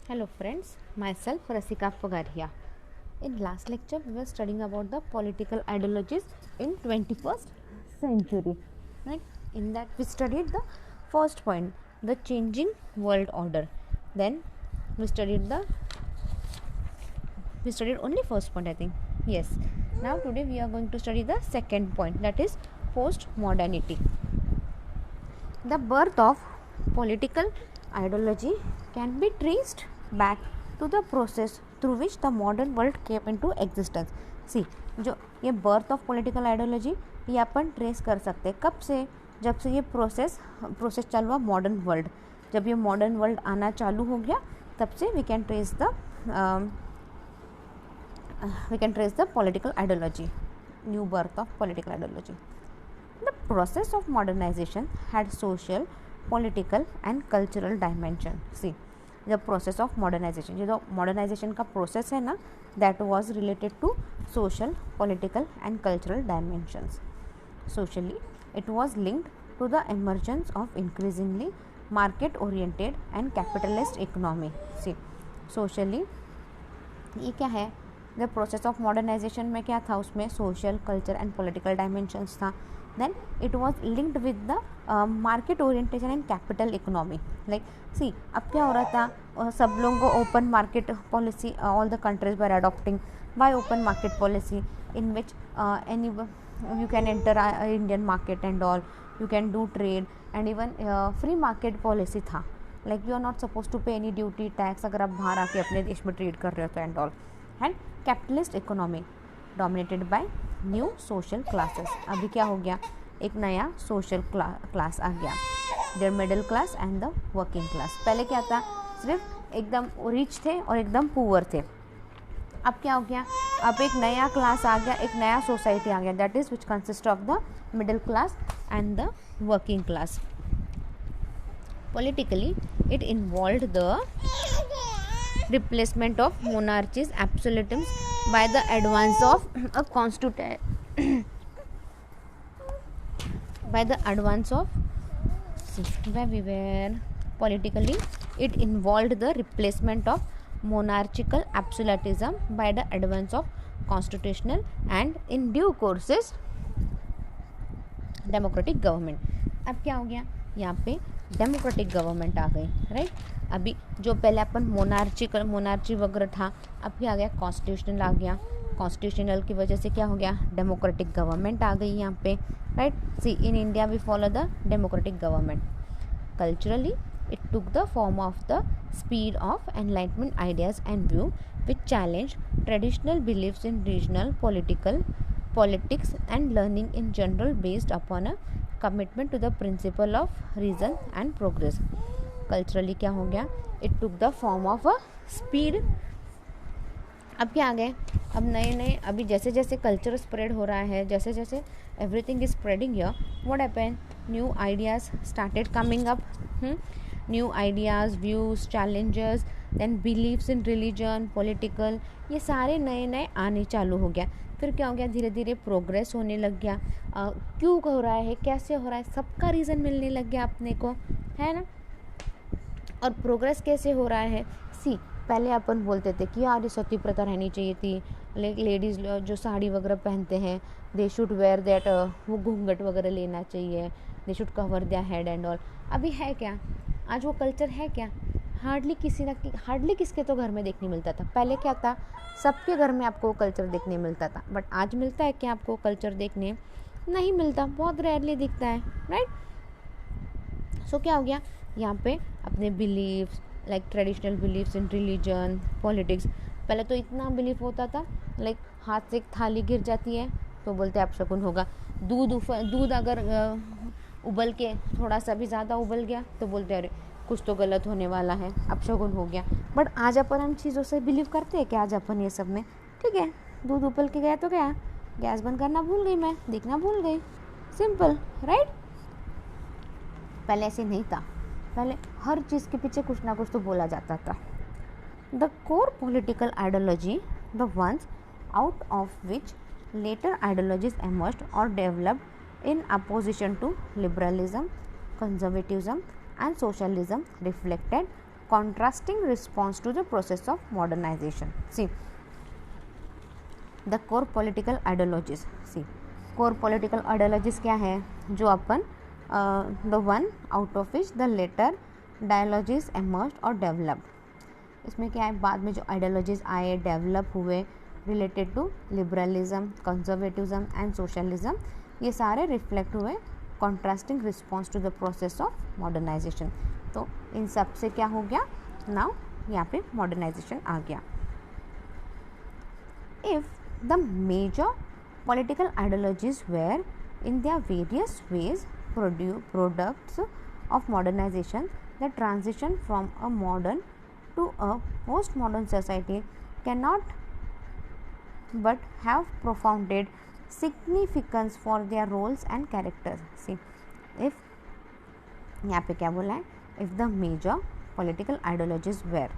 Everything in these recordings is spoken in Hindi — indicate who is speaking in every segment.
Speaker 1: Hello friends, myself Rasika Pagaria. In last lecture we were studying about the political ideologies in 21st century. Right? In that we studied the first point, the changing world order. Then we studied only first point I think. Yes. Now today we are going to study the second point, that is post modernity. The birth of political ideology can be traced back to the process through which the modern world came into existence. सी जो ये बर्थ ऑफ पॉलिटिकल आइडियोलॉजी ये अपन ट्रेस कर सकते हैं कब से, जब से ये प्रोसेस चालू हुआ मॉडर्न वर्ल्ड. जब ये मॉडर्न वर्ल्ड आना चालू हो गया तब से we can trace the political ideology, new birth of political ideology. The process of modernization had social, political and cultural dimension. See, the process of modernization, जो modernization का process है ना, that was related to social, political and cultural dimensions. Socially, it was linked to the emergence of increasingly market-oriented and capitalist economy. See, socially, ये क्या है? The process of modernization में क्या था? उसमें social, culture and political dimensions था. Then it was linked with the market orientation and capital economy. Like see, अब क्या हो रहा था, सब लोगों को open market policy, all the countries were adopting by open market policy in which you can enter Indian market and all, you can do trade and even free market policy था. Like you are not supposed to pay any duty tax अगर आप बाहर आके अपने देश में ट्रेड कर रहे हो तो and all. And capitalist economy dominated by new social classes. अभी क्या हो गया, एक नया सोशल क्लास आ गया, there middle class and the working class. पहले क्या था, सिर्फ एकदम रिच थे और एकदम पुअर थे. अब क्या हो गया, अब एक नया क्लास आ गया, एक नया सोसाइटी आ गया, that is which consist of the middle class and the working class. Politically, it involved the replacement of monarchies, absolutism by the advance of a politically it involved the replacement of monarchical absolutism by the advance of constitutional and in due courses democratic government. अब क्या हो गया, यहाँ पे डेमोक्रेटिक गवर्नमेंट आ गई. राइट, अभी जो पहले अपन मोनार्ची वगैरह था, अब क्या आ गया, कॉन्स्टिट्यूशनल आ गया. कॉन्स्टिट्यूशनल की वजह से क्या हो गया, डेमोक्रेटिक गवर्नमेंट आ गई यहाँ पे. Right, see in India we follow the democratic government. Culturally it took the form of the speed of enlightenment ideas and view which challenged traditional beliefs in regional politics and learning in general based upon a commitment to the principle of reason and progress. Culturally क्या हो गया, it took the form of a speed. अब क्या आ गए, अब नए अभी जैसे जैसे कल्चर स्प्रेड हो रहा है, जैसे जैसे everything is spreading here, what happened, new ideas started coming up. New ideas, views, challenges, then believes in religion, political, ये सारे नए आने चालू हो गया. फिर क्या हो गया, धीरे धीरे प्रोग्रेस होने लग गया. क्यों हो रहा है, कैसे हो रहा है, सबका रीज़न मिलने लग गया अपने को, है ना. और प्रोग्रेस कैसे हो रहा है, सी पहले अपन बोलते थे कि यार ये सती प्रथा रहनी चाहिए थी, लेडीज़ जो साड़ी वगैरह पहनते हैं दे शुड वेयर दैट, वो घूंघट वगैरह लेना चाहिए, they should cover their head and all. अभी है क्या, आज वो कल्चर है क्या, हार्डली किसके तो घर में देखने मिलता था. पहले क्या था, सबके घर में आपको कल्चर देखने मिलता था, बट आज मिलता है क्या आपको कल्चर देखने, नहीं मिलता, बहुत रेयरली दिखता है. राइट, सो क्या हो गया, यहाँ पे अपने believes like traditional believes in religion, politics. पहले तो इतना बिलीव होता था, लाइक हाथ से एक थाली गिर जाती है तो बोलते अपशकुन होगा. दूध अगर उबल के थोड़ा सा भी ज़्यादा उबल गया तो बोलते अरे कुछ तो गलत होने वाला है, अपशकुन हो गया. बट आज अपन हम चीज़ों से बिलीव करते हैं कि आज अपन ये सब में, ठीक है, दूध उबल के गया तो गया, गैस बंद करना भूल गई, मैं देखना भूल गई, सिंपल. राइट, पहले ऐसे नहीं था, पहले हर चीज़ के पीछे कुछ ना कुछ तो बोला जाता था. The core political ideology, the ones out of which later ideologies emerged or developed in opposition to liberalism, conservatism and socialism reflected contrasting response to the process of modernization. See, the core political ideologies. See, core political ideologies क्या है, जो अपन the one out of which the later ideologies emerged or developed. इसमें क्या है, बाद में जो ideologies आए, डेवलप हुए related to liberalism, conservatism and socialism, ये सारे रिफ्लेक्ट हुए contrasting response to the process of modernization. तो इन सब से क्या हो गया, नाउ यहाँ पे मॉडर्नाइजेशन आ गया. If the major political ideologies were in their various ways products of modernisation, the transition from a modern to a post modern society can not but have profounded significance for their roles and characters. See, if यहाँ पे क्या बोला है, if the major political ideologies were,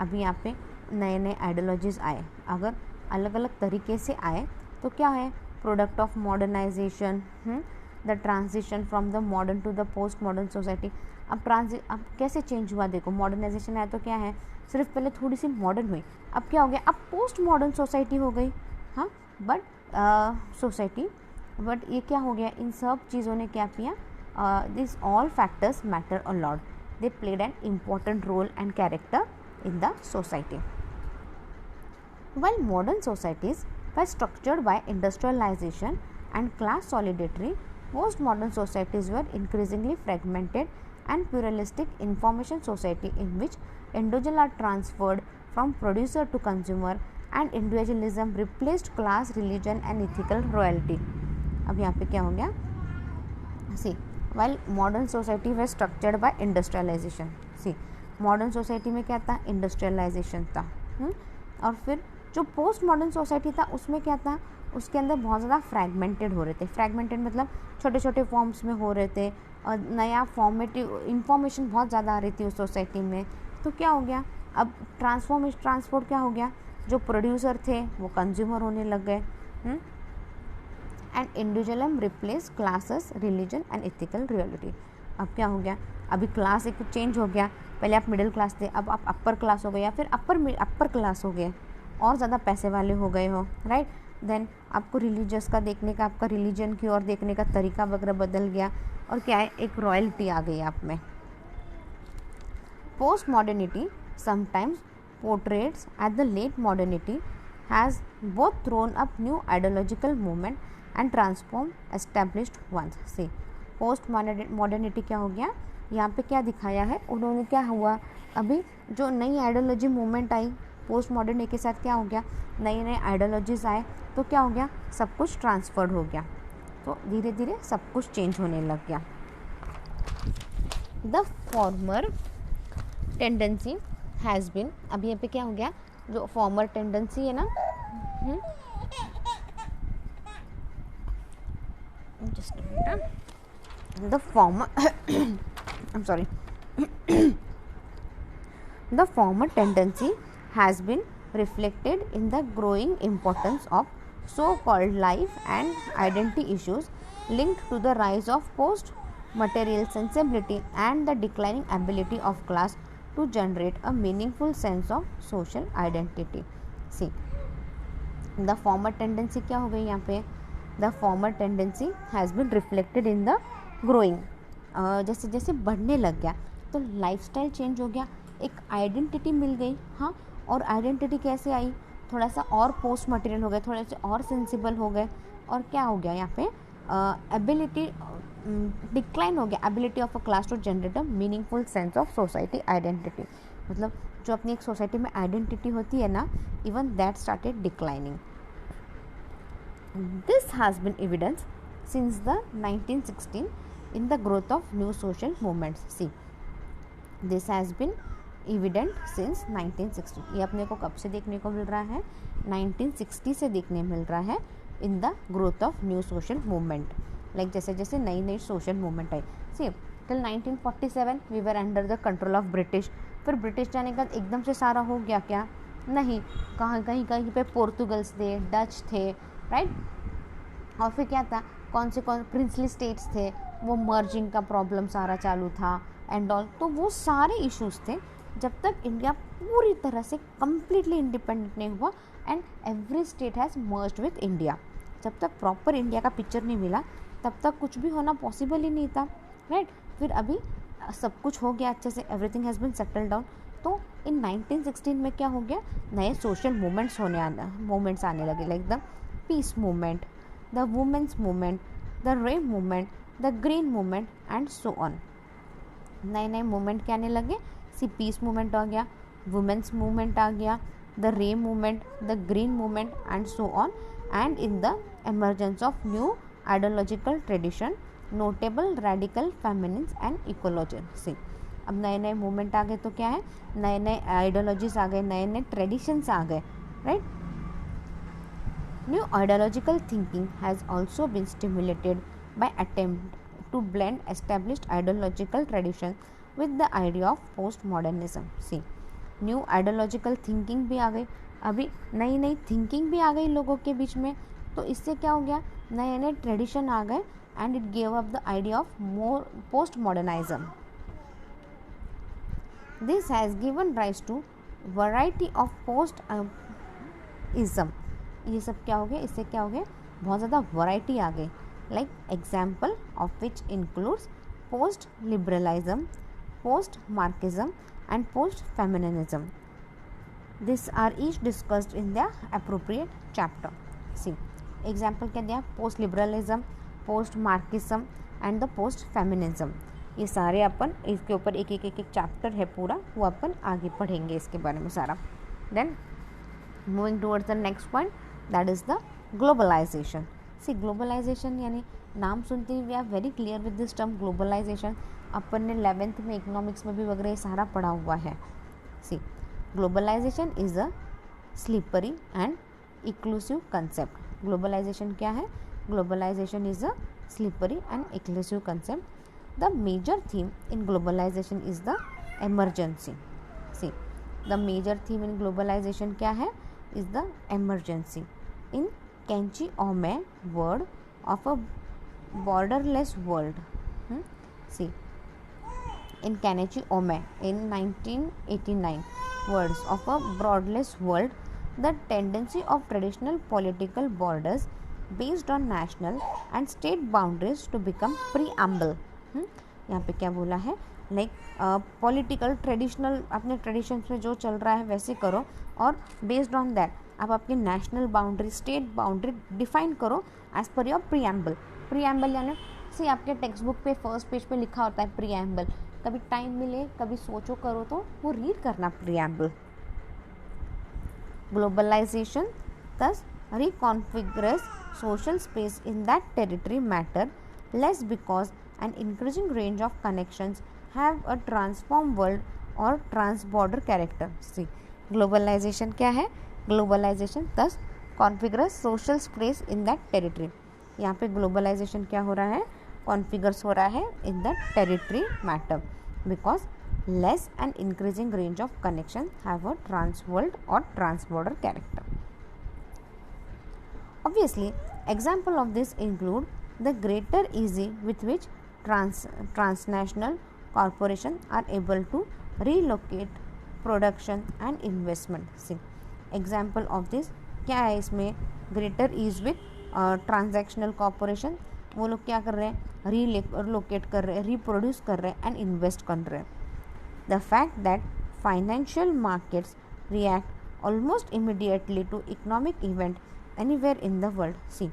Speaker 1: अभी यहाँ पे नए नए आइडियोलॉजीज आए, अगर अलग अलग तरीके से आए तो क्या है, product of modernisation, the transition from the modern to the post modern society. अब कैसे चेंज हुआ, देखो मॉडर्नाइजेशन आया तो क्या है, सिर्फ पहले थोड़ी सी मॉडर्न हुई, अब क्या हो गया, अब पोस्ट मॉडर्न सोसाइटी हो गई. हाँ, बट सोसाइटी, बट ये क्या हो गया, इन सब चीज़ों ने क्या किया, this all factors matter a lot, they played an important role and character in the society. While modern societies were structured by industrialization and class solidarity, postmodern societies were increasingly fragmented and pluralistic information society in which individuals are transferred from producer to consumer and individualism replaced class, religion and ethical royalty. अब यहाँ पे क्या हो गया, see, while modern society was structured by industrialization, see, modern society में क्या था, industrialization था, और फिर जो पोस्ट मॉडर्न सोसाइटी था उसमें क्या था, उसके अंदर बहुत ज़्यादा फ्रैगमेंटेड हो रहे थे. फ्रैगमेंटेड मतलब छोटे छोटे फॉर्म्स में हो रहे थे और नया फॉर्मेटिव इंफॉर्मेशन बहुत ज़्यादा आ रही थी उस सोसाइटी में. तो क्या हो गया, अब ट्रांसपोर्ट क्या हो गया, जो प्रोड्यूसर थे वो कंज्यूमर होने लग गए, and individualism replace classes, religion and ethical reality. अब क्या हो गया, अभी क्लास एक चेंज हो गया, पहले आप मिडिल क्लास थे, अब आप अपर क्लास हो गए या फिर अपर क्लास हो गए, और ज़्यादा पैसे वाले हो गए हो, राइट. देन आपको रिलीजियस का देखने का, आपका रिलीजन की ओर देखने का तरीका वगैरह बदल गया, और क्या है, एक रॉयल्टी आ गई आप में. Post modernity sometimes portraits at the late modernity has both thrown up new ideological movement and transform established ones. से पोस्ट मॉडर्निटी क्या हो गया, यहाँ पे क्या दिखाया है उन्होंने, क्या हुआ, अभी जो नई ideology movement I post modernity के साथ, क्या हो गया, नए नए आइडियोलॉजीज आए तो क्या हो गया, सब कुछ ट्रांसफर्ड हो गया, तो धीरे धीरे सब कुछ चेंज होने लग गया. The former tendency has been, अभी यहाँ पे क्या हो गया, जो फॉर्मर टेंडेंसी है ना, just the former I'm sorry. The former tendency has been reflected in the growing importance of so-called life and identity issues linked to the rise of post-material sensibility and the declining ability of class to generate a meaningful sense of social identity. See, the former tendency क्या हो गई यहाँ पे, the former tendency has been reflected in the growing, जैसे जैसे बढ़ने लग गया तो लाइफस्टाइल चेंज हो गया, एक आइडेंटिटी मिल गई. हाँ, और आइडेंटिटी कैसे आई, थोड़ा सा और पोस्ट मटेरियल हो गए, थोड़े से और सेंसिबल हो गए, और क्या हो गया यहाँ पे, एबिलिटी डिक्लाइन हो गया, ability of a class to generate a meaningful sense of society identity. मतलब जो अपनी एक सोसाइटी में आइडेंटिटी होती है ना, even that started declining. This has been evidence since the 1916 in the growth of new social movements. See, this has been evident since 1960. ये अपने को कब से देखने को मिल रहा है, 1960 से देखने मिल रहा है, in the growth of new social movement. Like जैसे जैसे नई नई social movement I. See, till 1947 we were under the control of British. फिर ब्रिटिश जाने का एकदम से सारा हो गया क्या, नहीं, कहीं पे पोर्तुगल्स थे, डच थे, राइट. और फिर क्या था, कौन प्रिंसली स्टेट्स थे, वो मर्जिंग का प्रॉब्लम सारा चालू था एंड ऑल, तो वो सारे इश्यूज थे जब तक इंडिया पूरी तरह से कम्प्लीटली इंडिपेंडेंट नहीं हुआ and every state has merged with India, जब तक प्रॉपर इंडिया का पिक्चर नहीं मिला तब तक कुछ भी होना पॉसिबल ही नहीं था, राइट। फिर अभी सब कुछ हो गया अच्छे से, everything has been settle down. तो इन 1916 में क्या हो गया, नए सोशल मूवमेंट्स आने लगे, like the peace movement, the women's movement, the rape movement, the green movement and so on. नए नए मूवमेंट के आने लगे, सी पीस मूवमेंट आ गया, वुमेन्स मूवमेंट आ गया, the rape movement, the green movement and so on, and in the emergence of new ideological tradition, notable radical feminists and ecologists। अब नए नए मूवमेंट आ गए तो क्या है, नए नए आइडियोलॉजीज आ गए, नए नए ट्रेडिशंस आ गए, right. New ideological thinking has also been stimulated by attempt to blend established ideological tradition with the idea of post modernism. See new ideological thinking भी आ गई, अभी नई नई थिंकिंग भी आ गई लोगों के बीच में, तो इससे क्या हो गया, नए नए ट्रेडिशन आ गए and it gave up the idea of more post modernism. This has given rise to variety of post ism. ये सब क्या हो गया, इससे क्या हो गया, बहुत ज़्यादा वैरायटी आ गई, like example of which includes post liberalism, post Marxism and post feminism. This are each discussed in the appropriate chapter. See example क्या दिया, post liberalism, post Marxism and the post feminism. ये सारे अपन इसके ऊपर एक एक चैप्टर है पूरा, वो अपन आगे पढ़ेंगे इसके बारे में सारा। Then moving towards the next point, that is the globalization. See globalization यानी नाम सुनते ही we are very clear with this term globalization. अपन ने 11th में इकोनॉमिक्स में भी वगैरह ये सारा पढ़ा हुआ है। See globalization is a slippery and inclusive concept। Globalization क्या है, globalization is a slippery and inclusive concept। The major theme in globalization is the emergency। See the major theme in globalization क्या है, is the emergency। In Kenichi Ohmae word of a borderless world। See in Kenichi Ome in 1989 words of a borderless world, the tendency of traditional political borders based on national and state boundaries to become preamble। यहाँ पे क्या बोला है, लाइक पॉलिटिकल ट्रेडिशनल अपने ट्रेडिशंस में जो चल रहा है वैसे करो, और बेस्ड ऑन दैट आप अपनी national boundary, state boundary define करो as per your preamble. Preamble यानी सी आपके टेक्स्ट बुक पे फर्स्ट पेज पे लिखा होता है प्रीएम्बल, कभी टाइम मिले कभी सोचो करो तो वो रीड करना preamble. Globalisation thus reconfigures social space in that territory matter less because an increasing range of connections have a transform world or transborder character। See globalization क्या है, globalization thus configures social space in that territory। यहाँ पे globalization क्या हो रहा है, configures हो रहा है in that territory matter because less and increasing range of connections have a transworld or transborder character। Obviously, example of this include the greater ease with which transnational corporations are able to relocate production and investment। See, example of this क्या है, इसमें greater ease with transactional corporation, वो लोग क्या कर रहे हैं, रीलोकेट कर रहे हैं, रिप्रोड्यूस कर रहे हैं एंड इन्वेस्ट कर रहे हैं। The fact that financial markets react almost immediately to economic event anywhere in the world. See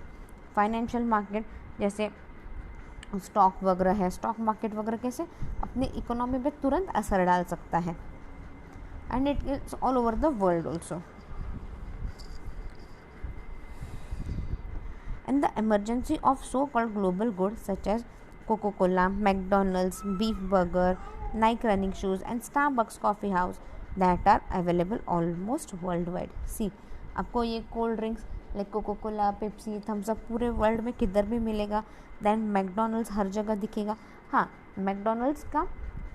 Speaker 1: financial market जैसे स्टॉक वगैरह है, स्टॉक मार्केट वगैरह कैसे अपने इकोनॉमी पे तुरंत असर डाल सकता है and it is all over the world also. And the emergency of so-called global goods such as Coca-Cola, McDonald's, Beef Burger, Nike running shoes and Starbucks coffee house that are available almost worldwide। See, आपको ये cold drinks like Coca Cola, Pepsi, Thums Up पूरे वर्ल्ड में किधर भी मिलेगा। देन मैकडोनल्ड्स हर जगह दिखेगा। हाँ, मैकडोनल्ड्स का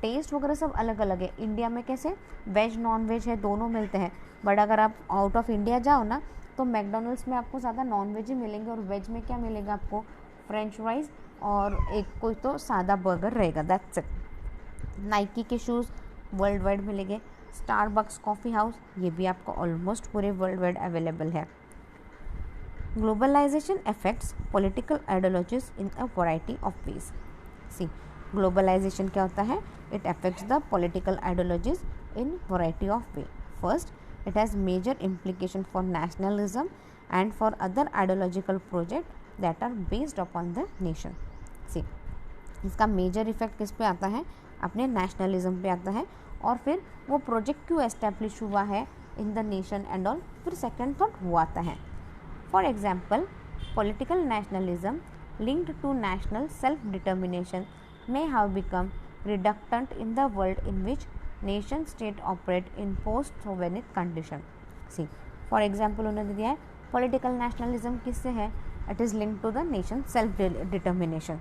Speaker 1: टेस्ट वगैरह सब अलग अलग है। इंडिया में कैसे वेज नॉन वेज है, दोनों मिलते हैं, बट अगर आप आउट ऑफ इंडिया जाओ ना तो मैकडोनल्ड्स में आपको ज़्यादा नॉन वेज ही मिलेंगे और वेज में क्या मिलेगा आपको, फ्रेंच फ्राइज़ और एक कोई तो सादा बर्गर रहेगा, दैट्स इट। नाइकी के शूज़ वर्ल्ड वाइड मिलेंगे, स्टारबक्स कॉफ़ी हाउस, ये भी आपको ऑलमोस्ट पूरे वर्ल्ड वाइड अवेलेबल है। Globalisation affects political ideologies in a variety of ways. See, globalisation क्या होता है? It affects the political ideologies in variety of way. First, it has major implication for nationalism and for other ideological projects that are based upon the nation. See, इसका मेजर इफेक्ट किस पे आता है? अपने नेशनलिज्म पे आता है। और फिर वो प्रोजेक्ट क्यों एस्टेब्लिश हुआ है in the nation and all, फिर सेकेंड थॉट वो आता है। For example, political nationalism linked to national self-determination may have become reductant in the world in which nation state operate in post-soviet condition. See, for example उन्होंने दिया है political nationalism किससे है? It is linked to the nation self-determination.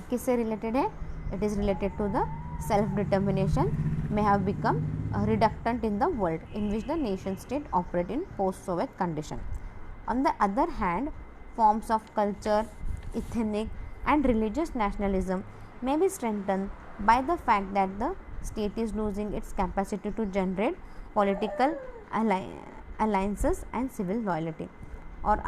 Speaker 1: किससे रिलेटेड है? It is related to the self-determination may have become reductant in the world in which the nation state operate in post-Soviet condition. On the other hand, forms of culture, ethnic and religious nationalism may be strengthened by the fact that the state is losing its capacity to generate political alliances and civil loyalty. और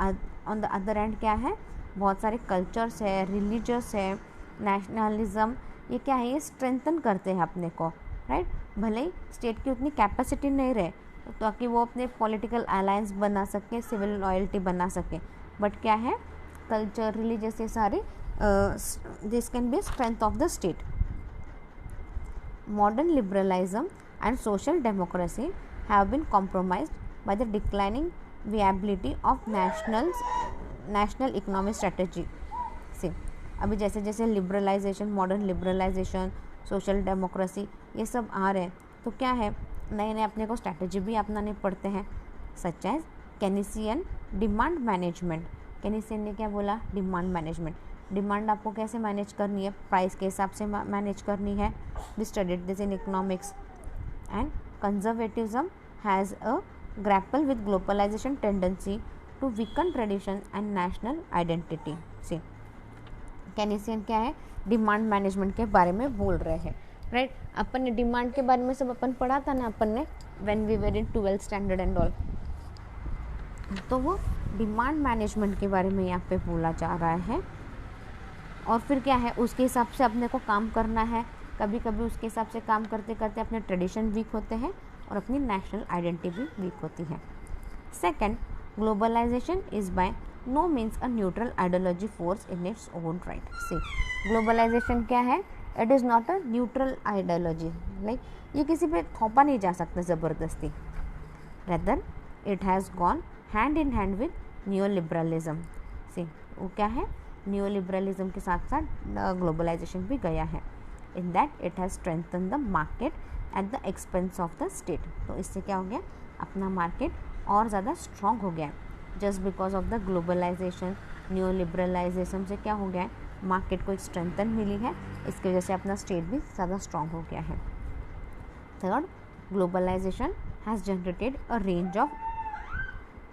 Speaker 1: on the other hand क्या है? बहुत सारे कल्चर्स है, रिलीजियस है, नेशनलिज्म, ये क्या है? ये स्ट्रेंथन करते हैं अपने को, राइट? भले ही स्टेट की उतनी कैपेसिटी नहीं रहे ताकि वो अपने पॉलिटिकल अलायंस बना सके, सिविल लॉयल्टी बना सके, बट क्या है? कल्चर, रिलीजियस, ये सारे this can be strength of the state. Modern liberalism and social democracy have been compromised by the declining viability of national economic strategy. See, अभी जैसे जैसे liberalisation, modern liberalisation, social democracy ये सब आ रहे हैं, तो क्या है? नए नए अपने को स्ट्रैटेजी भी अपनाने पड़ते हैं, सच एज केनीसियन डिमांड मैनेजमेंट. केनीसियन ने क्या बोला? Demand management. डिमांड आपको कैसे मैनेज करनी है? प्राइस के हिसाब से मैनेज करनी है. We studied this in economics. And conservatism has a grapple with globalization tendency to weaken tradition and national identity. See, Keynesian क्या है? डिमांड मैनेजमेंट के बारे में बोल रहे हैं, राइट? अपन ने डिमांड के बारे में सब अपन पढ़ा था ना अपन ने, when we were in 12th standard and all. तो वो डिमांड मैनेजमेंट के बारे में यहाँ पे बोला जा रहा है. और फिर क्या है? उसके हिसाब से अपने को काम करना है. कभी कभी उसके हिसाब से काम करते करते अपने ट्रेडिशन वीक होते हैं और अपनी नेशनल आइडेंटिटी भी वीक होती है. Second, globalization is by no means a neutral ideology force in its own right. See, globalisation क्या है? It is not a neutral ideology. Like ये किसी पे थोपा नहीं जा सकता ज़बरदस्ती. Rather it has gone hand in hand with new liberalism. See, वो क्या है? न्यू लिबरलिज्म के साथ साथ ग्लोबलाइजेशन भी गया है. In that it has strengthen the market at the expense of the state. तो इससे क्या हो गया? अपना मार्केट और ज़्यादा स्ट्रॉन्ग हो गया. Just because of the globalisation, new liberalisation से क्या हो गया है? मार्केट को एक स्ट्रेंथन मिली है. इसकी वजह से अपना स्टेट भी ज़्यादा स्ट्रॉन्ग हो गया है. Third, globalization has generated a range of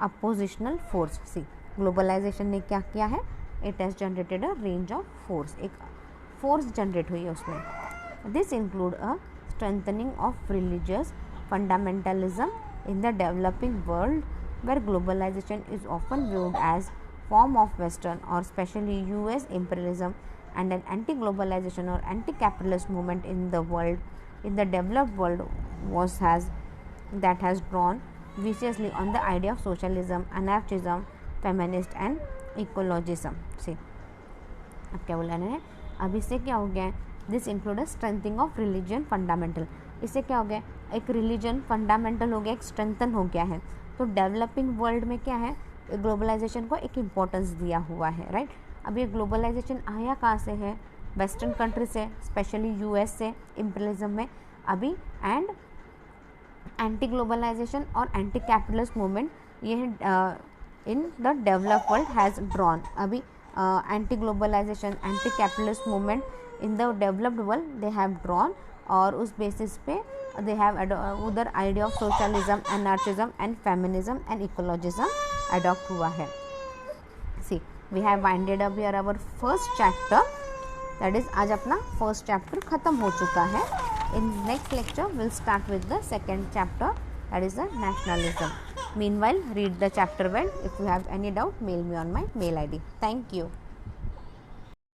Speaker 1: oppositional force. See, globalization ने क्या किया है? It has generated a range of force. एक फोर्स जनरेट हुई है उसमें. This include a strengthening of religious fundamentalism in the developing world where globalization is often viewed as form of western और specially US imperialism and an anti-globalization or anti-capitalist movement in the world, in the developed world that has drawn viciously on the idea of socialism, anarchism, feminist and ecologism. See, अब क्या बोला है? अब इससे क्या हो गया है? This include strengthening of religion fundamental. इससे क्या हो गया? एक रिलीजन फंडामेंटल हो गया, एक स्ट्रेंथन हो गया है. तो डेवलपिंग वर्ल्ड में क्या है? ग्लोबलाइजेशन को एक इम्पोर्टेंस दिया हुआ है, राइट? अब ये ग्लोबलाइजेशन आया कहाँ से है? वेस्टर्न कंट्री से, स्पेशली US से, इम्पीरियलिज्म में अभी. एंड एंटी ग्लोबलाइजेशन और एंटी कैपिटलिस्ट मूवमेंट ये in the developed world has drawn. अभी anti globalization, anti capitalist movement in the developed world they have drawn. और उस बेसिस पे दे हैव उधर idea of socialism, anarchism and feminism and ecologism adopt हुआ है. See, we have winded up here our first chapter. That is आज अपना फर्स्ट चैप्टर ख़त्म हो चुका है. In next lecture, we'll start with the second chapter, that is the nationalism. Meanwhile, read the chapter well. If you have any doubt, mail me on my mail ID. Thank you.